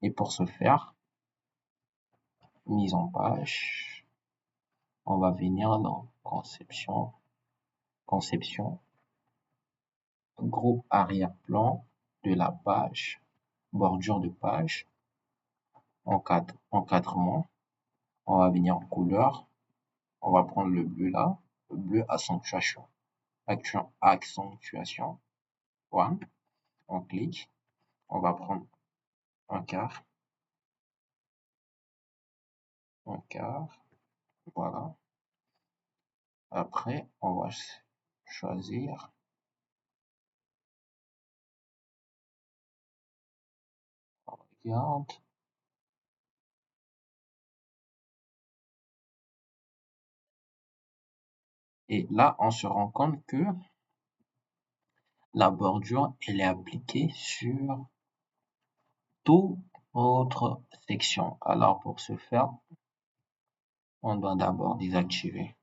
Et pour ce faire, mise en page, on va venir dans conception, groupe arrière-plan de la page, bordure de page, encadrement. On va venir en couleur. On va prendre le bleu là, le bleu accentuation. Accentuation. One. On clique. On va prendre un quart. Voilà. Après, on va choisir regarde. Et là, on se rend compte que la bordure, elle est appliquée sur toute autre section. Alors, pour ce faire, on doit d'abord désactiver.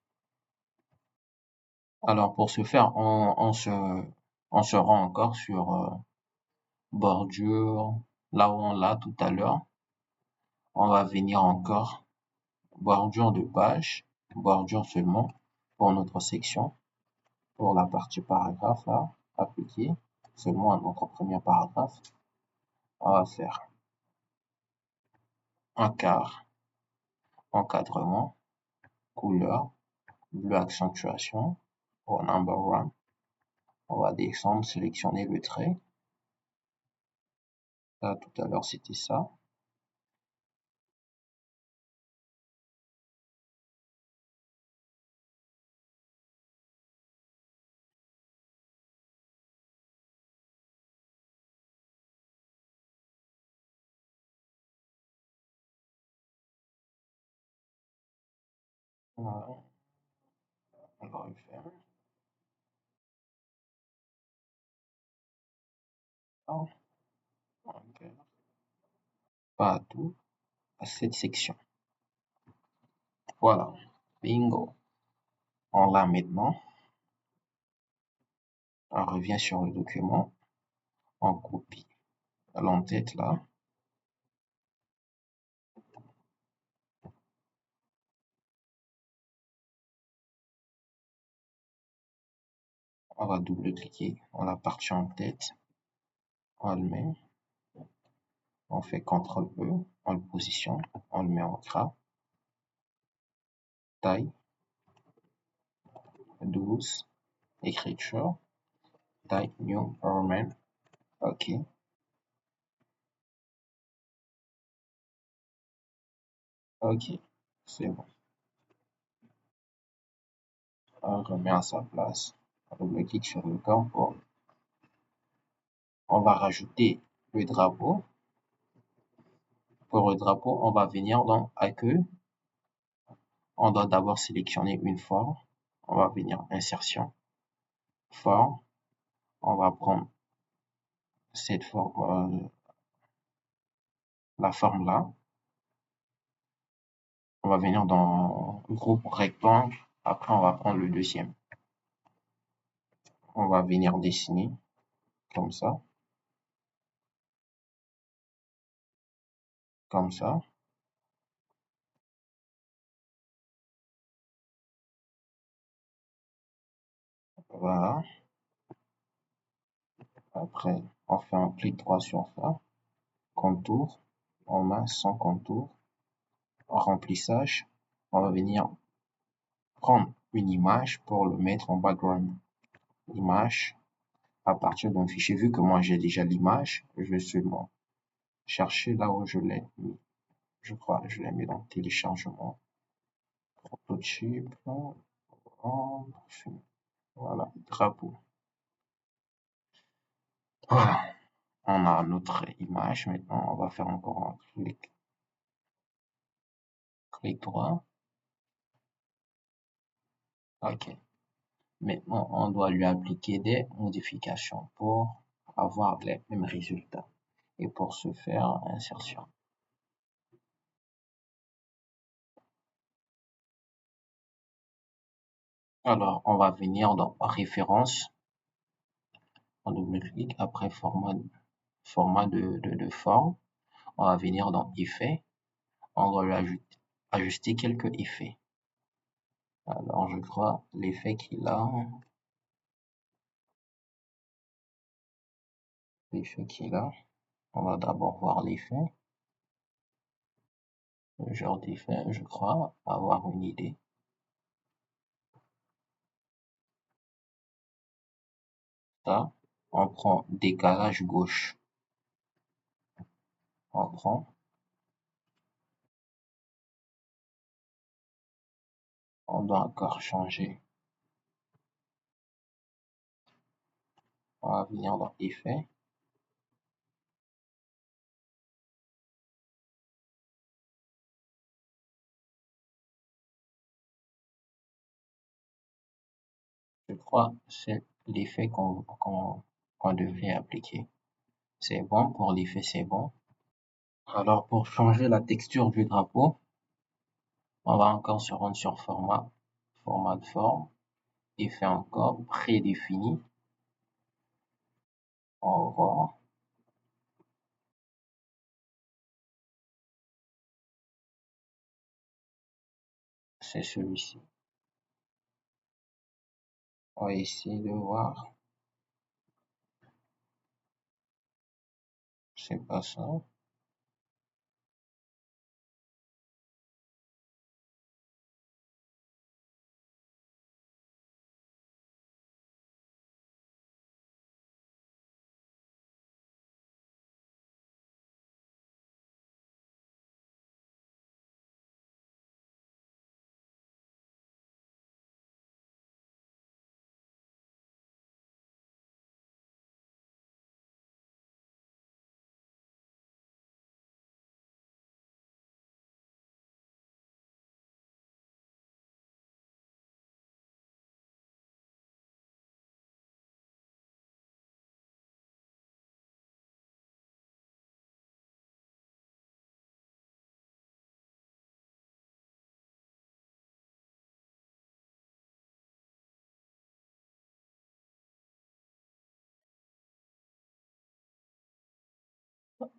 Alors, pour ce faire, on se rend encore sur bordure, là où on l'a tout à l'heure. On va venir encore bordure de page, bordure seulement pour notre section, pour la partie paragraphe là, appliquer seulement à notre premier paragraphe. On va faire un quart, encadrement, couleur, bleu accentuation, pour number one. On va descendre, sélectionner le trait. Là, tout à l'heure, c'était ça. Voilà. On va refaire. Oh, okay. Pas à tout, à cette section. Voilà. Bingo. On l'a maintenant. On revient sur le document. On copie l'entête là. On va double-cliquer dans la partie en tête. On le met. On fait CTRL-E. On le positionne. On le met en gras. Taille. 12. Écriture. Taille New Roman. OK. OK. C'est bon. On remet à sa place. On double-clique sur le corps. On va rajouter le drapeau. Pour le drapeau, on va venir dans Accueil. On doit d'abord sélectionner une forme. On va venir Insertion, Forme. On va prendre cette forme, la forme là. On va venir dans Groupe Rectangle. Après, on va prendre le deuxième. On va venir dessiner comme ça. Comme ça. Voilà. Après, on fait un clic droit sur ça. Contour. On met sans contour. Remplissage. On va venir prendre une image pour le mettre en background. Image. À partir d'un fichier, vu que moi j'ai déjà l'image, je vais seulement chercher là où je l'ai mis. Je crois que je l'ai mis dans téléchargement. Prototype. Voilà, drapeau. Voilà. On a notre image. Maintenant, on va faire encore un clic droit. OK. Maintenant, on doit lui appliquer des modifications pour avoir les mêmes résultats. Et pour ce faire, insertion. Alors, on va venir dans référence. On double-clique après format de forme. On va venir dans Effets, on doit lui ajuster quelques effets. Alors je crois l'effet qu'il a, on va d'abord voir l'effet, le genre d'effet, je crois avoir une idée. Ça, on prend décalage gauche, on prend, on doit encore changer. On va venir dans Effet, je crois c'est l'effet qu'on devait appliquer. C'est bon, pour l'effet c'est bon. Alors pour changer la texture du drapeau, on va encore se rendre sur format de forme, effet encore, prédéfini. On va voir, c'est celui-ci. On va essayer de voir, c'est pas ça.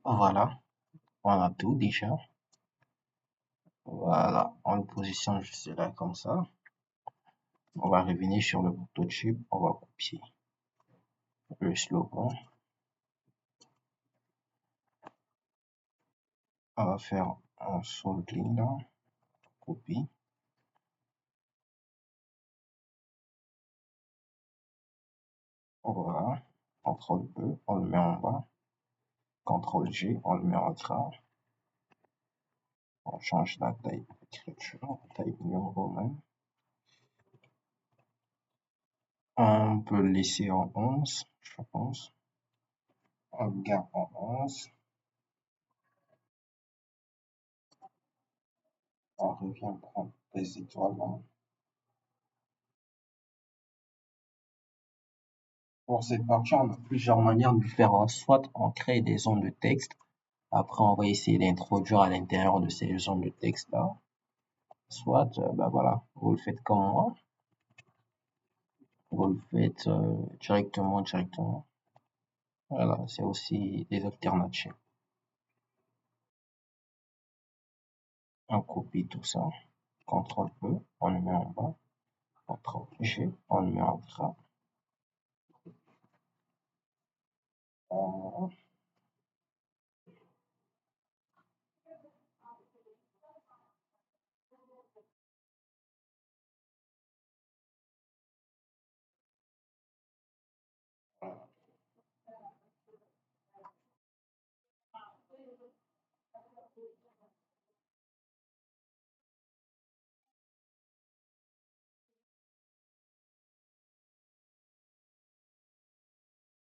Voilà, on a tout déjà. Voilà, on le positionne juste là comme ça. On va revenir sur le prototype, on va copier le slogan. On va faire un sol clean là, copie. Voilà, CTRL E, on le met en bas. CTRL G, on le met en gras. On change la taille d'écriture, taille New Roman. On peut le laisser en 11, je pense. On le garde en 11. On revient prendre les étoiles là. Pour cette partie, on a plusieurs manières de faire. Soit on crée des zones de texte. Après, on va essayer d'introduire à l'intérieur de ces zones de texte là. Soit, bah voilà, vous le faites comme moi. Vous le faites directement. Voilà, c'est aussi des alternatives. On copie tout ça. CTRL E, on le met en bas. CTRL G, on le met en gras.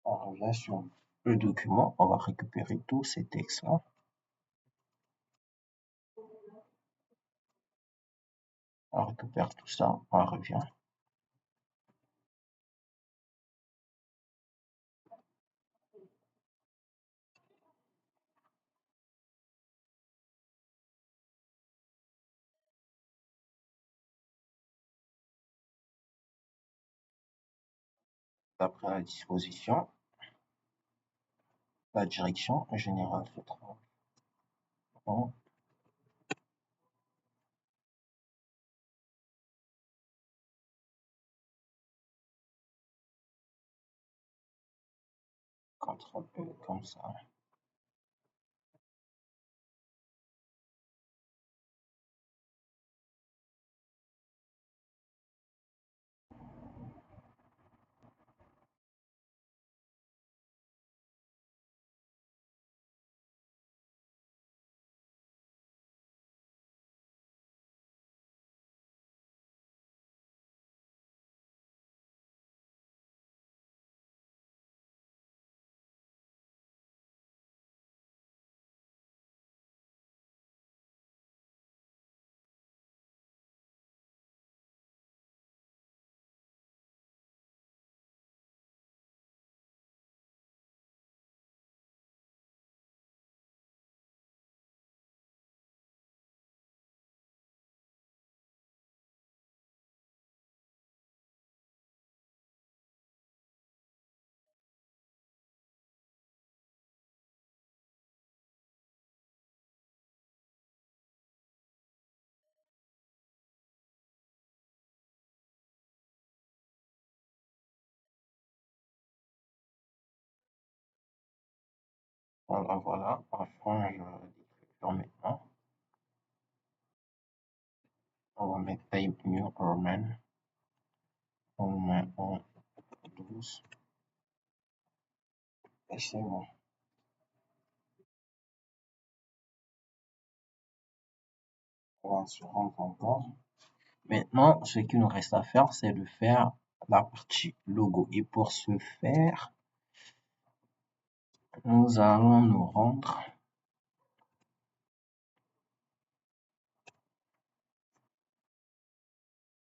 On revient sur le document. On va récupérer tous ces textes-là. On récupère tout ça. On revient. D'après la disposition, la direction générale se trouve en 4 comme ça. Voilà, enfin, je l'écriture maintenant. On va mettre Type New Roman. On met en 12. Et c'est bon. On va se rendre encore. Maintenant, ce qu'il nous reste à faire, c'est de faire la partie logo. Et pour ce faire, nous allons nous rendre